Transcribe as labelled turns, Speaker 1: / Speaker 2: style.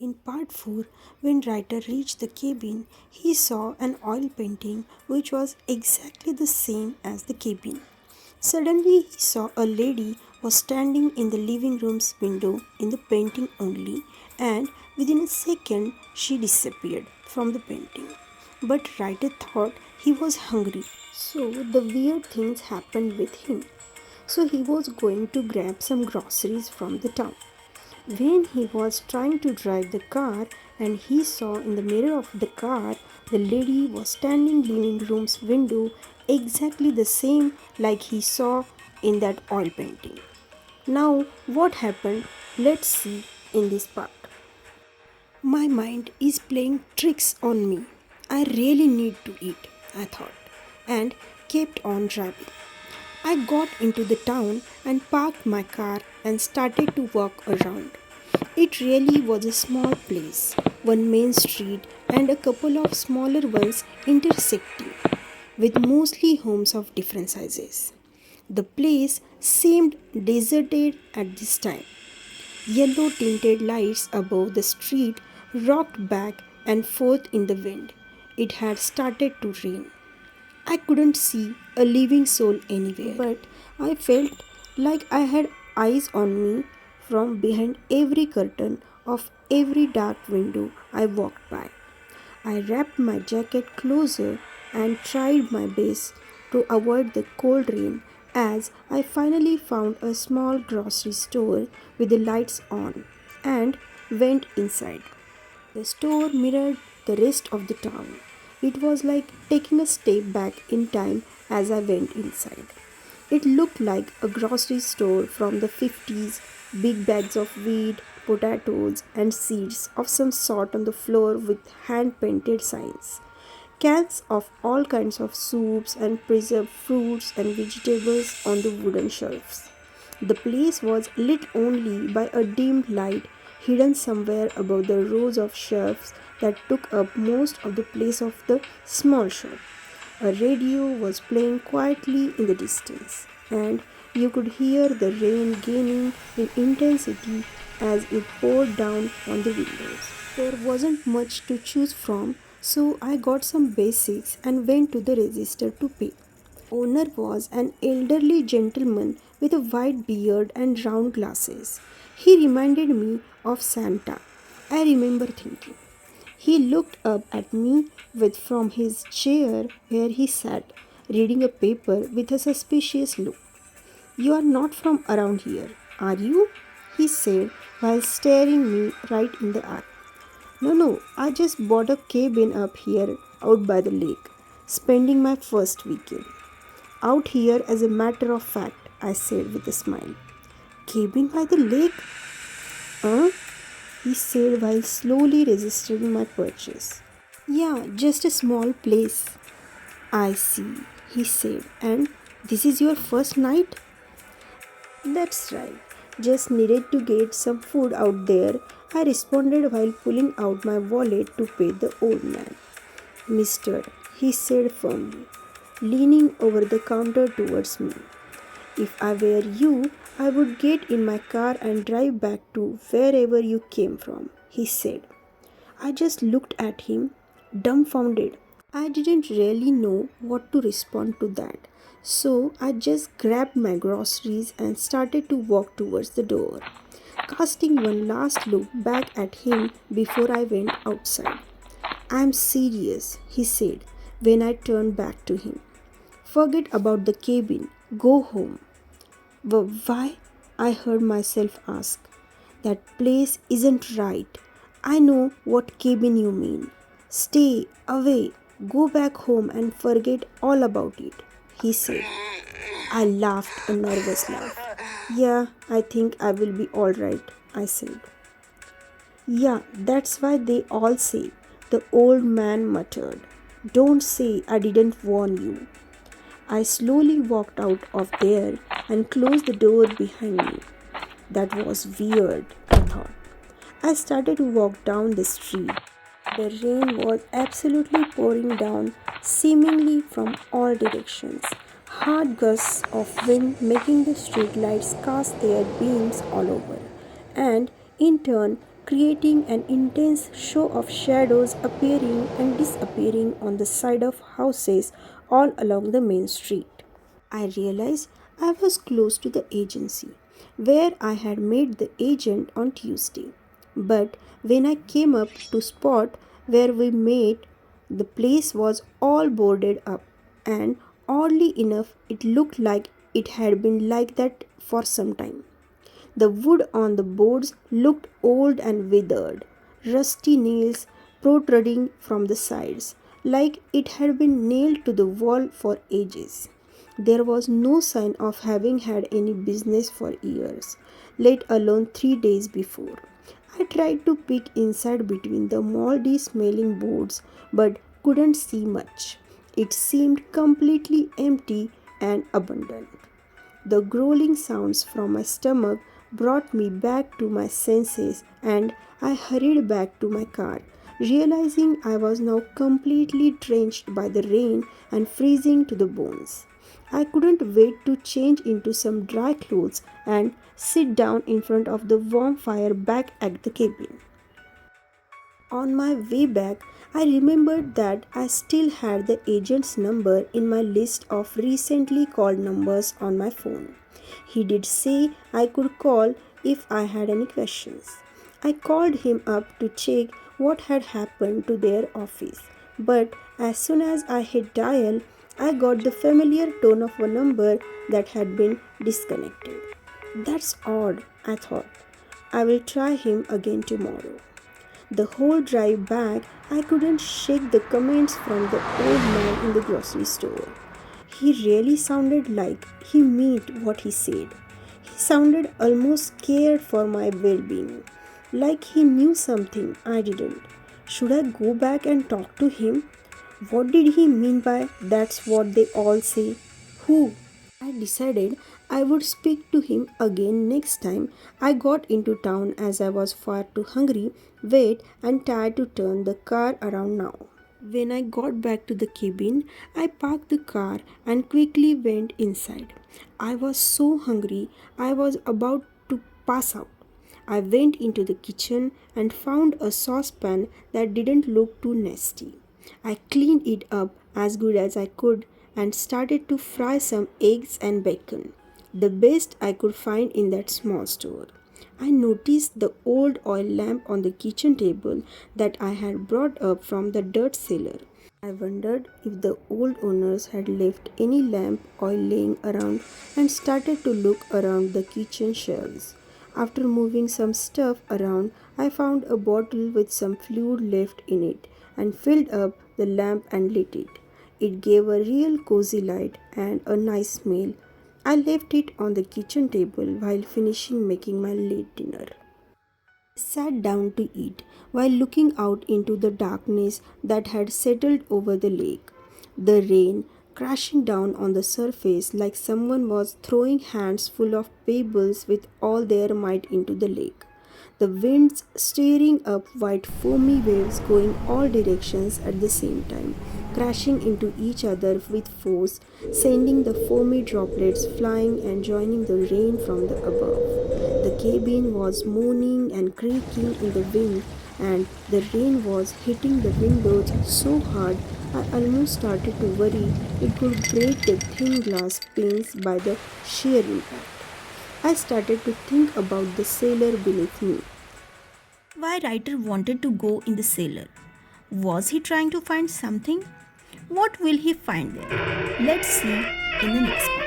Speaker 1: In part 4, when writer reached the cabin, he saw an oil painting which was exactly the same as the cabin. Suddenly, he saw a lady was standing in the living room's window in the painting only, and within a second, she disappeared from the painting. But writer thought he was hungry, so the weird things happened with him. So he was going to grab some groceries from the town. When he was trying to drive the car and he saw in the mirror of the car the lady was standing living room's window exactly the same like he saw in that oil painting. Now what happened? Let's see in this part. My mind is playing tricks on me. I really need to eat, I thought, and kept on driving. I got into the town and parked my car and started to walk around. It really was a small place, one main street and a couple of smaller ones intersecting, with mostly homes of different sizes. The place seemed deserted at this time. Yellow tinted lights above the street rocked back and forth in the wind. It had started to rain. I couldn't see a living soul anywhere, but I felt like I had eyes on me from behind every curtain of every dark window I walked by. I wrapped my jacket closer and tried my best to avoid the cold rain as I finally found a small grocery store with the lights on and went inside. The store mirrored the rest of the town. It was like taking a step back in time as I went inside. It looked like a grocery store from the 50s, big bags of wheat, potatoes, and seeds of some sort on the floor with hand painted signs. Cans of all kinds of soups and preserved fruits and vegetables on the wooden shelves. The place was lit only by a dim light hidden somewhere above the rows of shelves that took up most of the place of the small shop. A radio was playing quietly in the distance, and you could hear the rain gaining in intensity as it poured down on the windows. There wasn't much to choose from, so I got some basics and went to the register to pay. Owner was an elderly gentleman with a white beard and round glasses. He reminded me of Santa. I remember thinking. He looked up at me with from his chair where he sat, reading a paper with a suspicious look. You are not from around here, are you? He said while staring me right in the eye. No, no, I just bought a cabin up here out by the lake, spending my first weekend. Out here as a matter of fact, I said with a smile. Cabin by the lake? Huh? He said while slowly registering my purchase. Yeah, just a small place. I see, he said. And this is your first night? That's right. Just needed to get some food out there, I responded while pulling out my wallet to pay the old man. Mister, he said firmly, leaning over the counter towards me. If I were you, I would get in my car and drive back to wherever you came from, he said. I just looked at him, dumbfounded. I didn't really know what to respond to that, so I just grabbed my groceries and started to walk towards the door, casting one last look back at him before I went outside. I'm serious, he said when I turned back to him. Forget about the cabin, go home. Why? I heard myself ask. That place isn't right. I know what cabin you mean. Stay away, go back home and forget all about it, he said. I laughed a nervous laugh. Yeah, I think I will be alright, I said. Yeah, that's why they all say, the old man muttered. Don't say I didn't warn you. I slowly walked out of there and closed the door behind me. That was weird, I thought. I started to walk down the street. The rain was absolutely pouring down, seemingly from all directions. Hard gusts of wind making the street lights cast their beams all over, and in turn creating an intense show of shadows appearing and disappearing on the side of houses all along the main street. I realized I was close to the agency where I had met the agent on Tuesday. But when I came up to spot where we met, the place was all boarded up, and oddly enough, it looked like it had been like that for some time. The wood on the boards looked old and withered, rusty nails protruding from the sides, like it had been nailed to the wall for ages. There was no sign of having had any business for years, let alone 3 days before. I tried to peek inside between the moldy smelling boards but couldn't see much. It seemed completely empty and abandoned. The growling sounds from my stomach brought me back to my senses, and I hurried back to my car, realizing I was now completely drenched by the rain and freezing to the bones. I couldn't wait to change into some dry clothes and sit down in front of the warm fire back at the cabin. On my way back, I remembered that I still had the agent's number in my list of recently called numbers on my phone. He did say I could call if I had any questions. I called him up to check what had happened to their office, but as soon as I hit dial, I got the familiar tone of a number that had been disconnected. That's odd, I thought. I will try him again tomorrow. The whole drive back, I couldn't shake the comments from the old man in the grocery store. He really sounded like he meant what he said. He sounded almost scared for my well being, like he knew something I didn't. Should I go back and talk to him? What did he mean by that's what they all say? Who? I decided I would speak to him again next time I got into town as I was far too hungry, wet, and tired to turn the car around now. When I got back to the cabin, I parked the car and quickly went inside. I was so hungry, I was about to pass out. I went into the kitchen and found a saucepan that didn't look too nasty. I cleaned it up as good as I could and started to fry some eggs and bacon, the best I could find in that small store. I noticed the old oil lamp on the kitchen table that I had brought up from the dirt cellar. I wondered if the old owners had left any lamp oil laying around and started to look around the kitchen shelves. After moving some stuff around, I found a bottle with some fluid left in it and filled up the lamp and lit it. It gave a real cozy light and a nice smell. I left it on the kitchen table while finishing making my late dinner. I sat down to eat while looking out into the darkness that had settled over the lake. The rain crashing down on the surface like someone was throwing hands full of pebbles with all their might into the lake. The winds stirring up white foamy waves going all directions at the same time, crashing into each other with force, sending the foamy droplets flying and joining the rain from the above. The cabin was moaning and creaking in the wind, and the rain was hitting the windows so hard I almost started to worry it could break the thin glass panes by the sheer impact. I started to think about the sailor beneath me. Why writer wanted to go in the cellar? Was he trying to find something? What will he find there? Let's see in the next part.